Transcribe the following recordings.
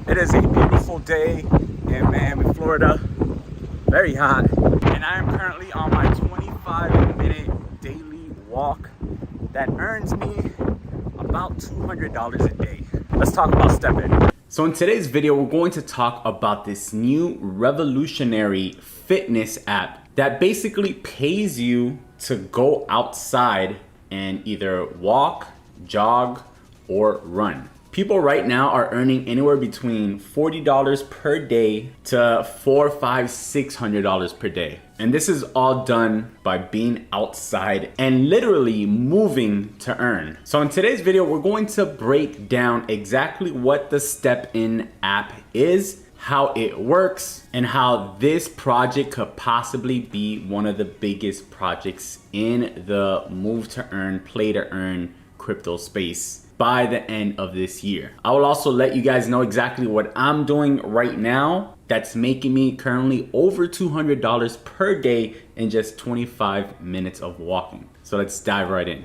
It is a beautiful day in Miami, Florida. Very hot. And I am currently on my 25-minute daily walk that earns me about $200 a day. Let's talk about STEPN. So in today's video, we're going to talk about this new revolutionary fitness app that basically pays you to go outside and either walk, jog, or run. People right now are earning anywhere between $40 per day to $400, $500, $600 per day. And this is all done by being outside and literally moving to earn. So in today's video, we're going to break down exactly what the STEPN app is, how it works, and how this project could possibly be one of the biggest projects in the move to earn, play to earn crypto space by the end of this year. I will also let you guys know exactly what I'm doing right now that's making me currently over $200 per day in just 25 minutes of walking. So let's dive right in.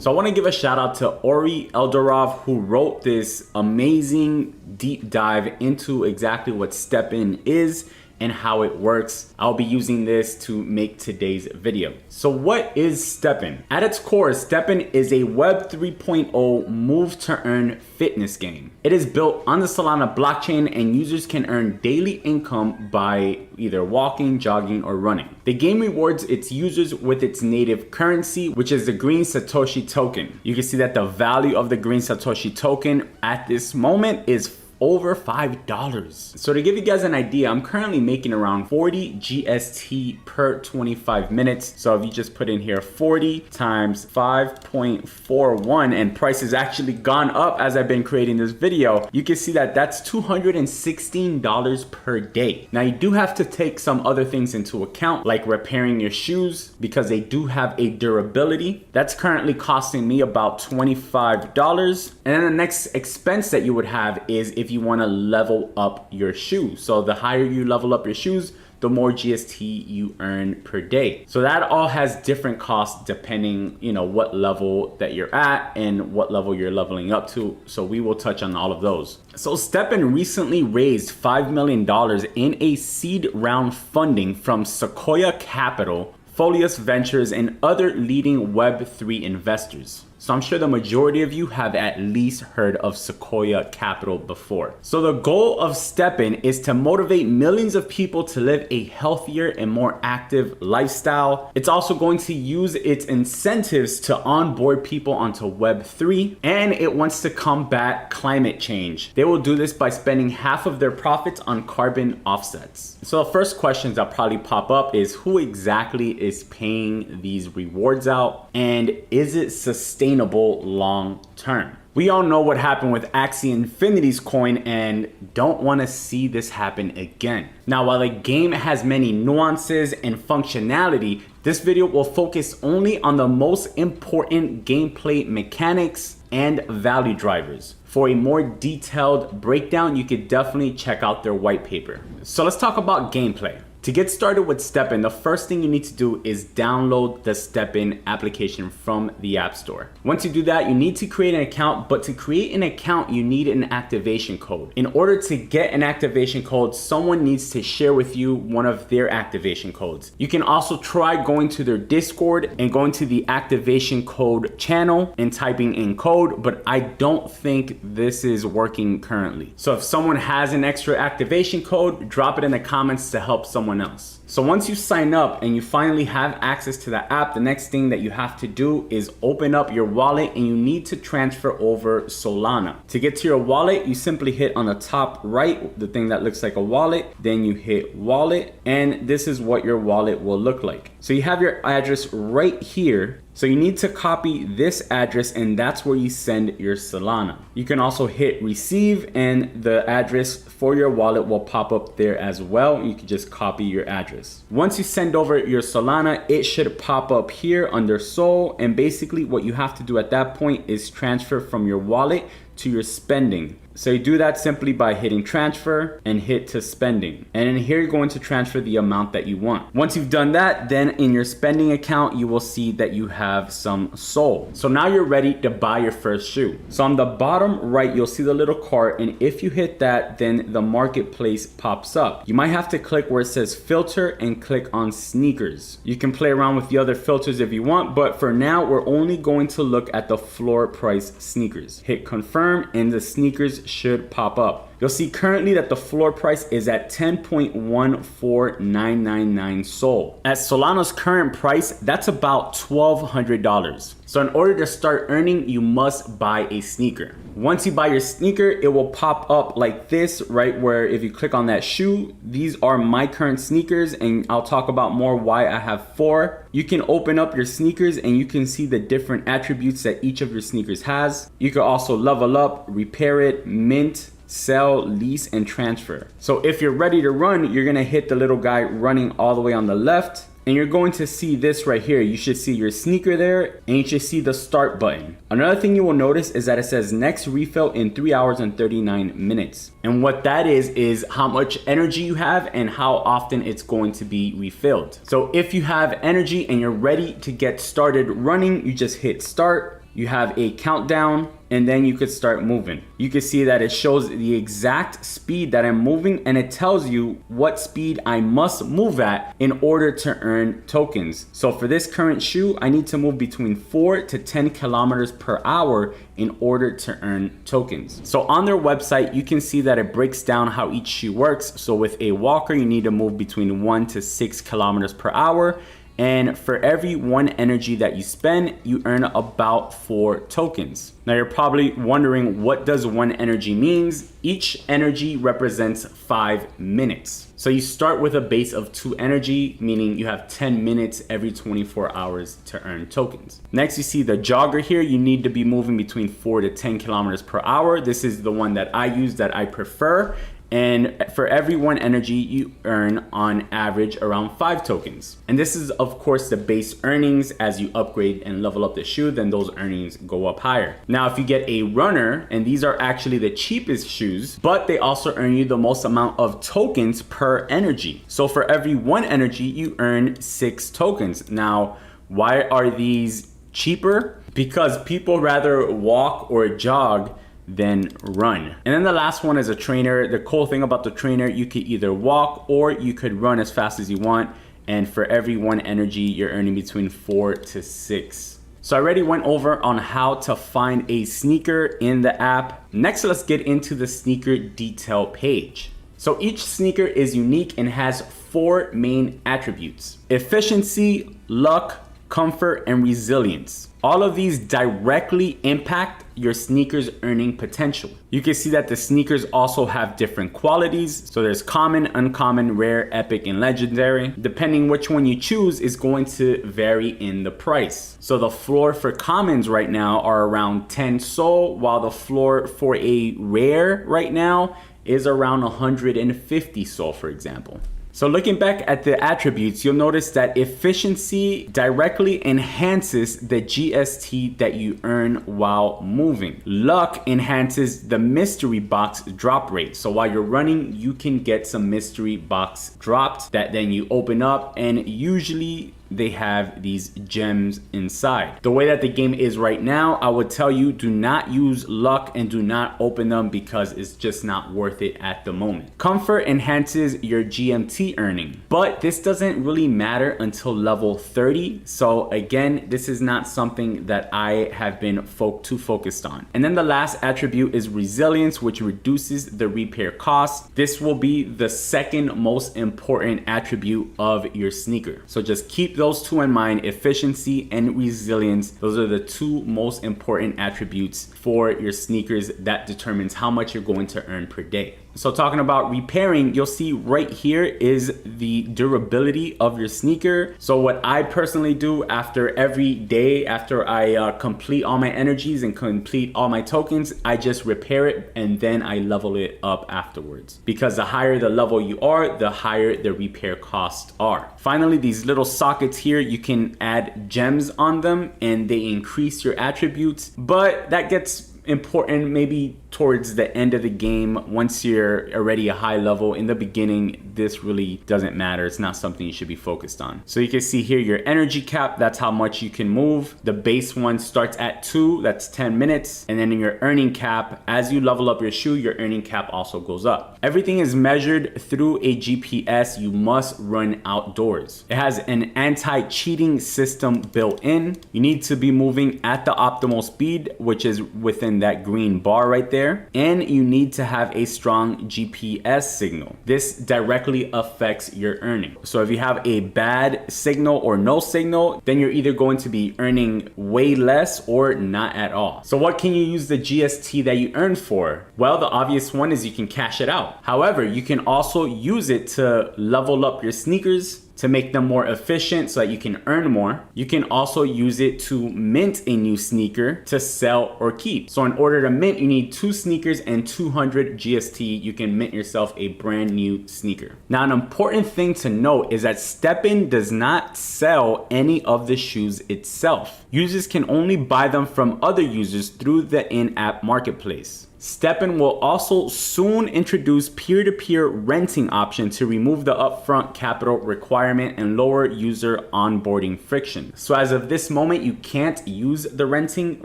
So I want to give a shout out to Ori Eldorov, who wrote this amazing deep dive into exactly what STEPN is and how it works. I'll be using this to make today's video. So what is STEPN? At its core, STEPN is a Web 3.0 move to earn fitness game. It is built on the Solana blockchain and users can earn daily income by either walking, jogging, or running. The game rewards its users with its native currency, which is the green Satoshi token. You can see that the value of the green Satoshi token at this moment is over $5. So to give you guys an idea, I'm currently making around 40 GST per 25 minutes. So if you just put in here 40 times 5.41, and price has actually gone up as I've been creating this video, you can see that that's $216 per day. Now you do have to take some other things into account, like repairing your shoes, because they do have a durability. That's currently costing me about $25. And then the next expense that you would have is if you want to level up your shoes. So the higher you level up your shoes, the more GST you earn per day. So that all has different costs depending, what level that you're at and what level you're leveling up to. So we will touch on all of those. So STEPN recently raised $5 million in a seed round funding from Sequoia Capital, Folius Ventures, and other leading Web3 investors. So I'm sure the majority of you have at least heard of Sequoia Capital before. So the goal of STEPN is to motivate millions of people to live a healthier and more active lifestyle. It's also going to use its incentives to onboard people onto Web3, and it wants to combat climate change. They will do this by spending half of their profits on carbon offsets. So the first questions that probably pop up is who exactly is paying these rewards out, and is it sustainable long term? We all know what happened with Axie Infinity's coin and don't want to see this happen again. Now, while the game has many nuances and functionality, this video will focus only on the most important gameplay mechanics and value drivers. For a more detailed breakdown, you could definitely check out their white paper. So let's talk about gameplay. To get started with STEPN, the first thing you need to do is download the STEPN application from the App Store. Once you do that, you need to create an account, but to create an account, you need an activation code. In order to get an activation code, someone needs to share with you one of their activation codes. You can also try going to their Discord and going to the activation code channel and typing in code, but I don't think this is working currently. So if someone has an extra activation code, drop it in the comments to help someone else. So once you sign up and you finally have access to the app, the next thing that you have to do is open up your wallet and you need to transfer over Solana. To get to your wallet, you simply hit on the top right, the thing that looks like a wallet, then you hit wallet, and this is what your wallet will look like. So you have your address right here. So you need to copy this address and that's where you send your Solana. You can also hit receive and the address for your wallet will pop up there as well. You can just copy your address. Once you send over your Solana, it should pop up here under Sol, and basically what you have to do at that point is transfer from your wallet to your spending. So you do that simply by hitting transfer and hit to spending. And in here, you're going to transfer the amount that you want. Once you've done that, then in your spending account, you will see that you have some sold. So now you're ready to buy your first shoe. So on the bottom right, you'll see the little cart. And if you hit that, then the marketplace pops up. You might have to click where it says filter and click on sneakers. You can play around with the other filters if you want, but for now, we're only going to look at the floor price sneakers. Hit confirm and the sneakers should pop up. You'll see currently that the floor price is at 10.14999 SOL. At Solana's current price, that's about $1,200. So in order to start earning, you must buy a sneaker. Once you buy your sneaker, it will pop up like this, right? Where if you click on that shoe, these are my current sneakers, and I'll talk about more why I have 4. You can open up your sneakers and you can see the different attributes that each of your sneakers has. You can also level up, repair it, mint, sell, lease, and transfer. So if you're ready to run, you're gonna hit the little guy running all the way on the left, and you're going to see this right here. You should see your sneaker there, and you should see the start button. Another thing you will notice is that it says next refill in 3 hours and 39 minutes. And what that is how much energy you have and how often it's going to be refilled. So if you have energy and you're ready to get started running, you just hit start. You have a countdown, and then you could start moving. You can see that it shows the exact speed that I'm moving, and it tells you what speed I must move at in order to earn tokens. So for this current shoe, I need to move between 4 to 10 kilometers per hour in order to earn tokens. So on their website, you can see that it breaks down how each shoe works. So with a walker, you need to move between 1 to 6 kilometers per hour. And for every 1 energy that you spend, you earn about 4 tokens. Now you're probably wondering, what does 1 energy means? Each energy represents 5 minutes. So you start with a base of 2 energy, meaning you have 10 minutes every 24 hours to earn tokens. Next, you see the jogger here. You need to be moving between 4 to 10 kilometers per hour. This is the one that I use, that I prefer. And for every 1 energy, you earn on average around 5 tokens. And this is of course the base earnings. As you upgrade and level up the shoe, then those earnings go up higher. Now, if you get a runner, and these are actually the cheapest shoes, but they also earn you the most amount of tokens per energy. So for every 1 energy, you earn 6 tokens. Now, why are these cheaper? Because people rather walk or jog than run. And then the last one is a trainer. The cool thing about the trainer, you could either walk or you could run as fast as you want. And for every 1 energy, you're earning between 4 to 6. So I already went over on how to find a sneaker in the app. Next, let's get into the sneaker detail page. So each sneaker is unique and has 4 main attributes: efficiency, luck, comfort, and resilience. All of these directly impact your sneakers earning potential. You can see that the sneakers also have different qualities. So there's common, uncommon, rare, epic, and legendary. Depending which one you choose is going to vary in the price. So the floor for commons right now are around 10 SOL, while the floor for a rare right now is around 150 SOL, for example. So looking back at the attributes, you'll notice that efficiency directly enhances the GST that you earn while moving. Luck enhances the mystery box drop rate. So while you're running, you can get some mystery box dropped that then you open up, and usually they have these gems inside. The way that the game is right now, I would tell you, do not use luck and do not open them because it's just not worth it at the moment. Comfort enhances your GMT earning, but this doesn't really matter until level 30. So again, this is not something that I have been too focused on. And then the last attribute is resilience, which reduces the repair cost. This will be the second most important attribute of your sneaker. So just keep those 2 in mind: efficiency and resilience. Those are the 2 most important attributes for your sneakers that determines how much you're going to earn per day. So talking about repairing, you'll see right here is the durability of your sneaker. So what I personally do after every day, after I complete all my energies and complete all my tokens, I just repair it and then I level it up afterwards. Because the higher the level you are, the higher the repair costs are. Finally, these little sockets here, you can add gems on them and they increase your attributes, but that gets important maybe towards the end of the game. Once you're already a high level, in the beginning, this really doesn't matter. It's not something you should be focused on. So you can see here your energy cap, that's how much you can move. The base one starts at 2, that's 10 minutes. And then in your earning cap, as you level up your shoe, your earning cap also goes up. Everything is measured through a GPS. You must run outdoors. It has an anti-cheating system built in. You need to be moving at the optimal speed, which is within that green bar right there. And you need to have a strong GPS signal. This directly affects your earning. So if you have a bad signal or no signal, then you're either going to be earning way less or not at all. So what can you use the GST that you earn for? Well, the obvious one is you can cash it out. However, you can also use it to level up your sneakers, to make them more efficient so that you can earn more. You can also use it to mint a new sneaker to sell or keep. So in order to mint, you need 2 sneakers and 200 GST. You can mint yourself a brand new sneaker. Now, an important thing to note is that STEPN does not sell any of the shoes itself. Users can only buy them from other users through the in-app marketplace. STEPN will also soon introduce peer-to-peer renting option to remove the upfront capital requirement and lower user onboarding friction. So as of this moment, you can't use the renting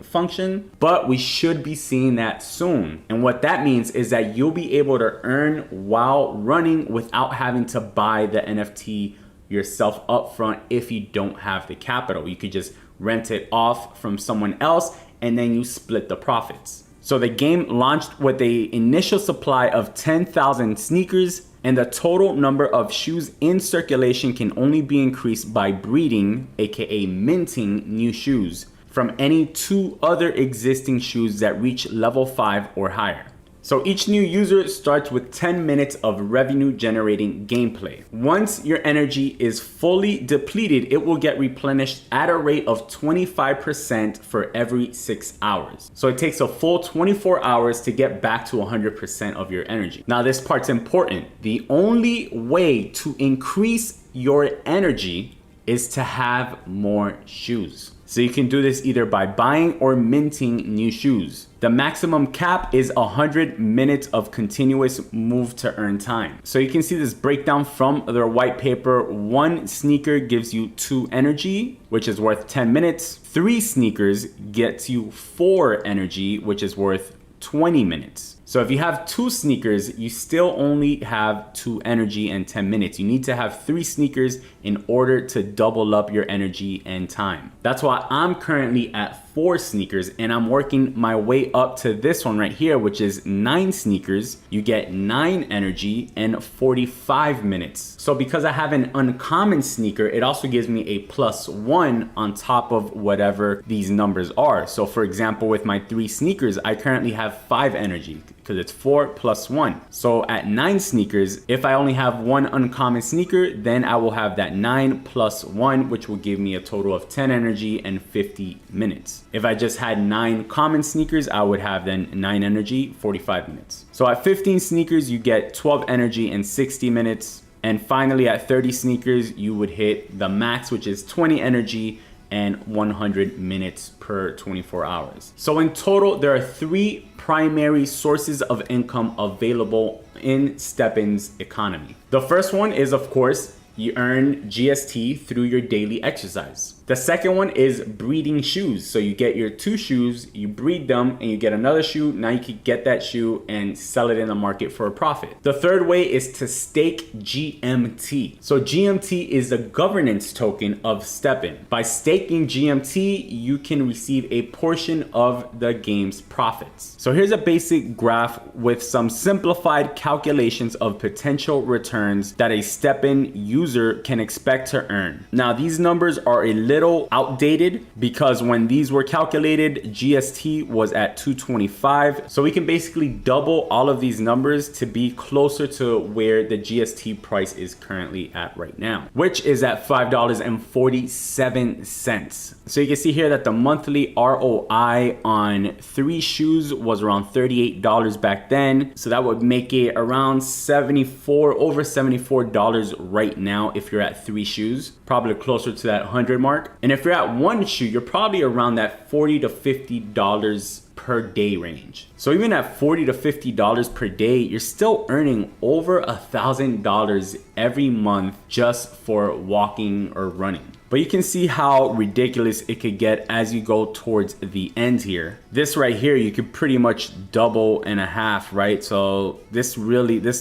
function, but we should be seeing that soon. And what that means is that you'll be able to earn while running without having to buy the NFT yourself upfront if you don't have the capital. You could just rent it off from someone else and then you split the profits. So the game launched with an initial supply of 10,000 sneakers, and the total number of shoes in circulation can only be increased by breeding, aka minting, new shoes from any 2 other existing shoes that reach level 5 or higher. So each new user starts with 10 minutes of revenue generating gameplay. Once your energy is fully depleted, it will get replenished at a rate of 25% for every 6 hours. So it takes a full 24 hours to get back to 100% of your energy. Now this part's important. The only way to increase your energy is to have more shoes. So you can do this either by buying or minting new shoes. The maximum cap is 100 minutes of continuous move to earn time. So you can see this breakdown from their white paper. 1 sneaker gives you 2 energy, which is worth 10 minutes. 3 sneakers gets you 4 energy, which is worth 20 minutes. So if you have 2 sneakers, you still only have 2 energy and 10 minutes. You need to have 3 sneakers in order to double up your energy and time. That's why I'm currently at 4 sneakers and I'm working my way up to this one right here, which is 9 sneakers. You get 9 energy and 45 minutes. So because I have an uncommon sneaker, it also gives me a +1 on top of whatever these numbers are. So for example, with my 3 sneakers, I currently have 5 energy because it's 4 + 1. So at 9 sneakers, if I only have 1 uncommon sneaker, then I will have that 9 + 1, which will give me a total of 10 energy and 50 minutes. If I just had 9 common sneakers, I would have then 9 energy, 45 minutes. So at 15 sneakers, you get 12 energy and 60 minutes. And finally at 30 sneakers, you would hit the max, which is 20 energy and 100 minutes per 24 hours. So in total, there are 3 primary sources of income available in STEPN's economy. The first one is, of course, you earn GST through your daily exercise. The second one is breeding shoes. So you get your 2 shoes, you breed them, and you get another shoe. Now you can get that shoe and sell it in the market for a profit. The third way is to stake GMT. So GMT is the governance token of STEPN. By staking GMT, you can receive a portion of the game's profits. So here's a basic graph with some simplified calculations of potential returns that a STEPN user can expect to earn. Now these numbers are a little outdated because when these were calculated, GST was at 225. So we can basically double all of these numbers to be closer to where the GST price is currently at right now, which is at $5.47. So you can see here that the monthly ROI on 3 shoes was around $38 back then. So that would make it around over $74 right now if you're at 3 shoes, probably closer to that 100 mark. And if you're at 1 shoe, you're probably around that $40 to $50 per day range. So even at $40 to $50 per day, you're still earning over $1,000 every month just for walking or running. But you can see how ridiculous it could get as you go towards the end here. This right here, you could pretty much double and a half, right? So this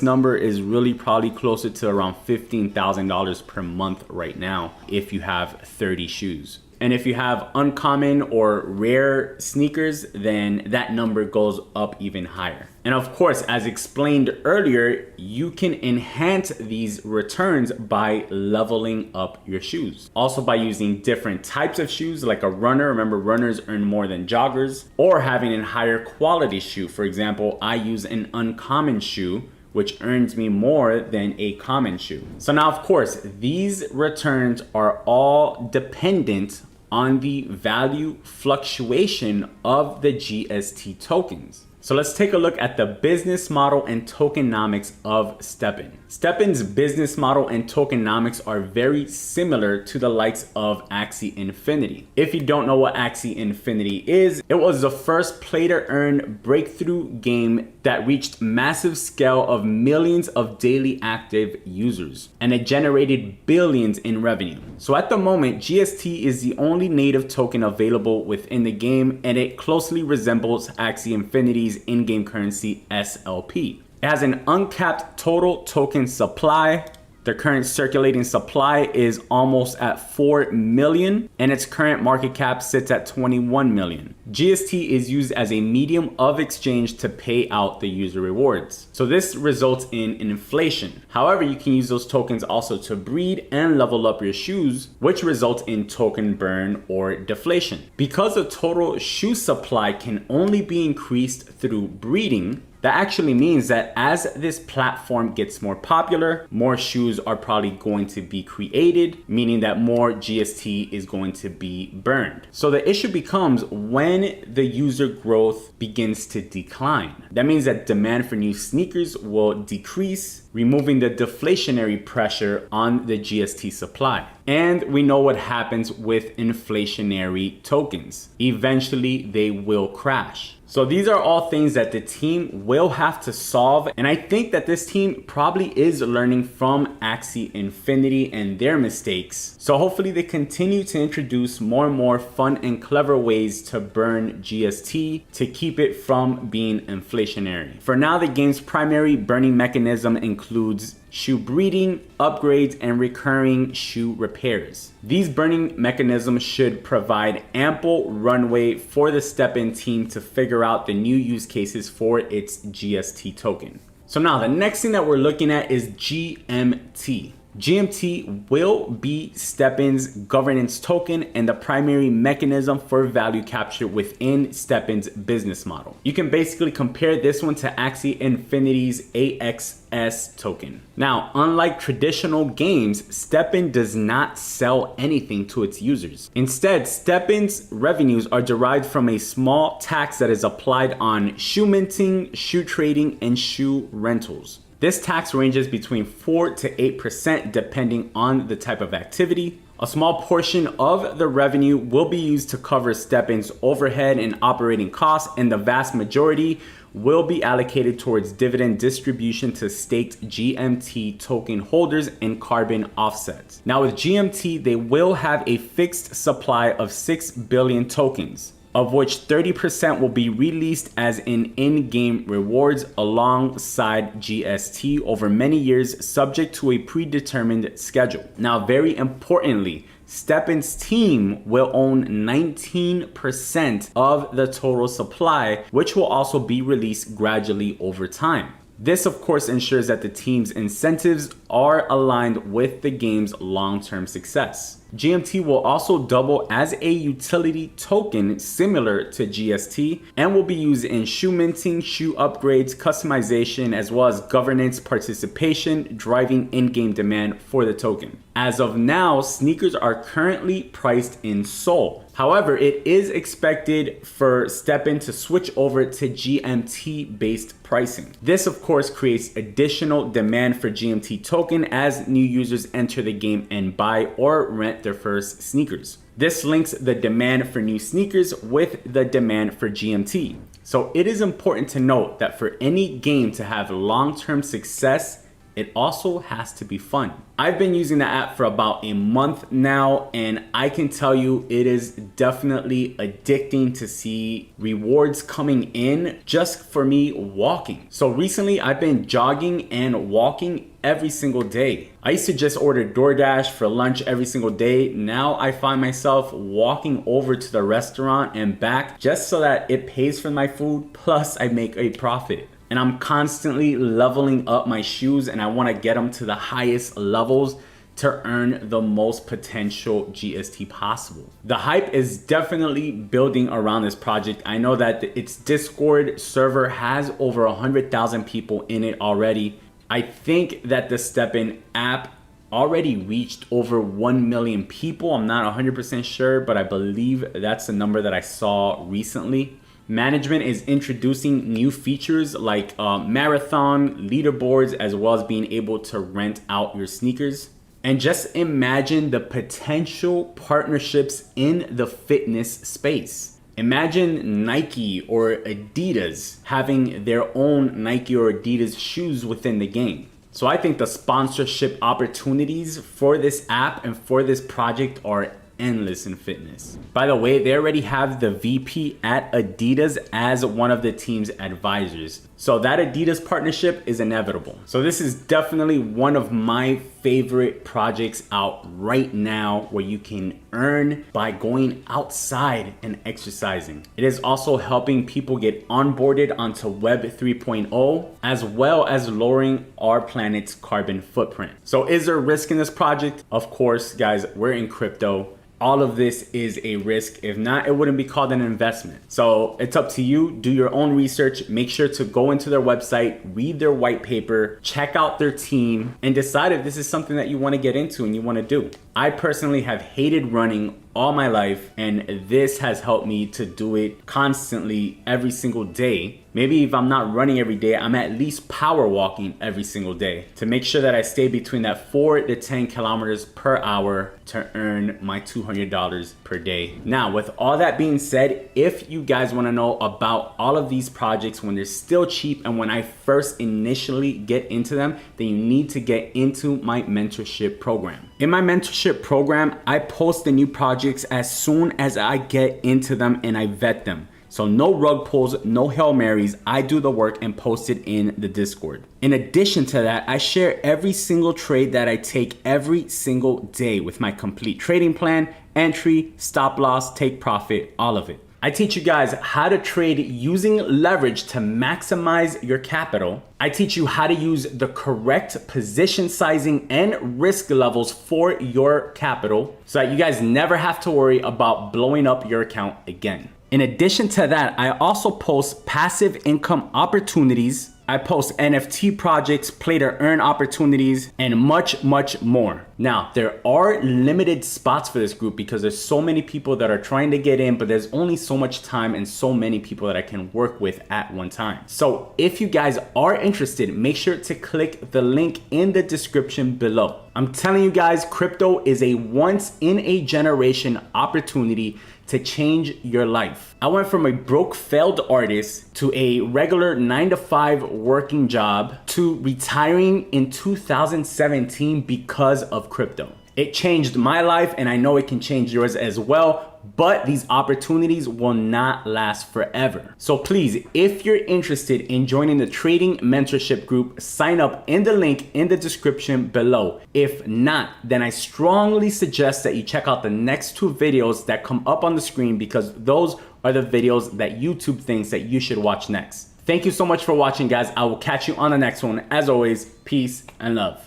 number is really probably closer to around $15,000 per month right now if you have 30 shoes. And if you have uncommon or rare sneakers, then that number goes up even higher. And of course, as explained earlier, you can enhance these returns by leveling up your shoes. Also by using different types of shoes, like a runner. Remember, runners earn more than joggers, or having a higher quality shoe. For example, I use an uncommon shoe, which earns me more than a common shoe. So now, of course, these returns are all dependent on the value fluctuation of the GST tokens. So let's take a look at the business model and tokenomics of STEPN. STEPN's business model and tokenomics are very similar to the likes of Axie Infinity. If you don't know what Axie Infinity is, it was the first play-to-earn breakthrough game that reached massive scale of millions of daily active users, and it generated billions in revenue. So at the moment, GST is the only native token available within the game, and it closely resembles Axie Infinity's in-game currency SLP. It has an uncapped total token supply. The current circulating supply is almost at 4 million, and its current market cap sits at 21 million. GST is used as a medium of exchange to pay out the user rewards. So this results in inflation. However, you can use those tokens also to breed and level up your shoes, which results in token burn or deflation. Because the total shoe supply can only be increased through breeding, that actually means that as this platform gets more popular, more shoes are probably going to be created, meaning that more GST is going to be burned. So the issue becomes when the user growth begins to decline. That means that demand for new sneakers will decrease, removing the deflationary pressure on the GST supply. And we know what happens with inflationary tokens. Eventually, they will crash. So these are all things that the team will have to solve. And I think that this team probably is learning from Axie Infinity and their mistakes. So hopefully they continue to introduce more and more fun and clever ways to burn GST to keep it from being inflationary. For now, the game's primary burning mechanism includes shoe breeding, upgrades, and recurring shoe repairs. These burning mechanisms should provide ample runway for the STEPN team to figure out the new use cases for its GST token. So now the next thing that we're looking at is GMT. GMT will be STEPN's governance token and the primary mechanism for value capture within STEPN's business model. You can basically compare this one to Axie Infinity's AXS token. Now, unlike traditional games, STEPN does not sell anything to its users. Instead, STEPN's revenues are derived from a small tax that is applied on shoe minting, shoe trading, and shoe rentals. This tax ranges between 4 to 8% depending on the type of activity. A small portion of the revenue will be used to cover STEPN's overhead and operating costs, and the vast majority will be allocated towards dividend distribution to staked GMT token holders and carbon offsets. Now with GMT, they will have a fixed supply of 6 billion tokens, of which 30% will be released as in-game rewards alongside GST over many years, subject to a predetermined schedule. Now, very importantly, STEPN's team will own 19% of the total supply, which will also be released gradually over time. This, of course, ensures that the team's incentives are aligned with the game's long-term success. GMT will also double as a utility token similar to GST and will be used in shoe minting, shoe upgrades, customization, as well as governance participation, driving in-game demand for the token. As of now, sneakers are currently priced in SOL. However, it is expected for STEPN to switch over to GMT-based pricing. This, of course, creates additional demand for GMT token as new users enter the game and buy or rent their first sneakers. This links the demand for new sneakers with the demand for GMT. So it is important to note that for any game to have long-term success, it also has to be fun. I've been using the app for about a month now, and I can tell you it is definitely addicting to see rewards coming in just for me walking. So recently I've been jogging and walking every single day. I used to just order DoorDash for lunch every single day. Now I find myself walking over to the restaurant and back just so that it pays for my food, plus I make a profit. And I'm constantly leveling up my shoes, and I want to get them to the highest levels to earn the most potential GST possible. The hype is definitely building around this project. I know that its Discord server has over 100,000 people in it already. I think that the STEPN app already reached over 1 million people. I'm not 100% sure, but I believe that's the number that I saw recently. Management is introducing new features like marathon, leaderboards, as well as being able to rent out your sneakers. And just imagine the potential partnerships in the fitness space. Imagine Nike or Adidas having their own Nike or Adidas shoes within the game. So I think the sponsorship opportunities for this app and for this project are endless in fitness. By the way, they already have the VP at Adidas as one of the team's advisors. So that Adidas partnership is inevitable. So this is definitely one of my favorite projects out right now where you can earn by going outside and exercising. It is also helping people get onboarded onto Web 3.0, as well as lowering our planet's carbon footprint. So is there risk in this project? Of course, guys, we're in crypto. All of this is a risk. If not, it wouldn't be called an investment. So it's up to you. Do your own research. Make sure to go into their website, read their white paper, check out their team, and decide if this is something that you want to get into and you want to do. I personally have hated running all my life, and this has helped me to do it constantly every single day. Maybe if I'm not running every day, I'm at least power walking every single day to make sure that I stay between that 4 to 10 kilometers per hour to earn my $200 per day. Now, with all that being said, if you guys want to know about all of these projects when they're still cheap and when I first initially get into them, then you need to get into my mentorship program. In my mentorship program, I post the new projects as soon as I get into them and I vet them. So no rug pulls, no Hail Marys. I do the work and post it in the Discord. In addition to that, I share every single trade that I take every single day with my complete trading plan, entry, stop loss, take profit, all of it. I teach you guys how to trade using leverage to maximize your capital. I teach you how to use the correct position sizing and risk levels for your capital so that you guys never have to worry about blowing up your account again. In addition to that, I also post passive income opportunities. I post NFT projects, play to earn opportunities, and much, much more. Now, there are limited spots for this group because there's so many people that are trying to get in, but there's only so much time and so many people that I can work with at one time. So if you guys are interested, make sure to click the link in the description below. I'm telling you guys, crypto is a once in a generation opportunity to change your life. I went from a broke failed artist to a regular 9-to-5 working job to retiring in 2017 because of crypto. It changed my life, and I know it can change yours as well, but these opportunities will not last forever. So please, if you're interested in joining the trading mentorship group, sign up in the link in the description below. If not, then I strongly suggest that you check out the next 2 videos that come up on the screen because those are the videos that YouTube thinks that you should watch next. Thank you so much for watching, guys. I will catch you on the next one. As always, peace and love.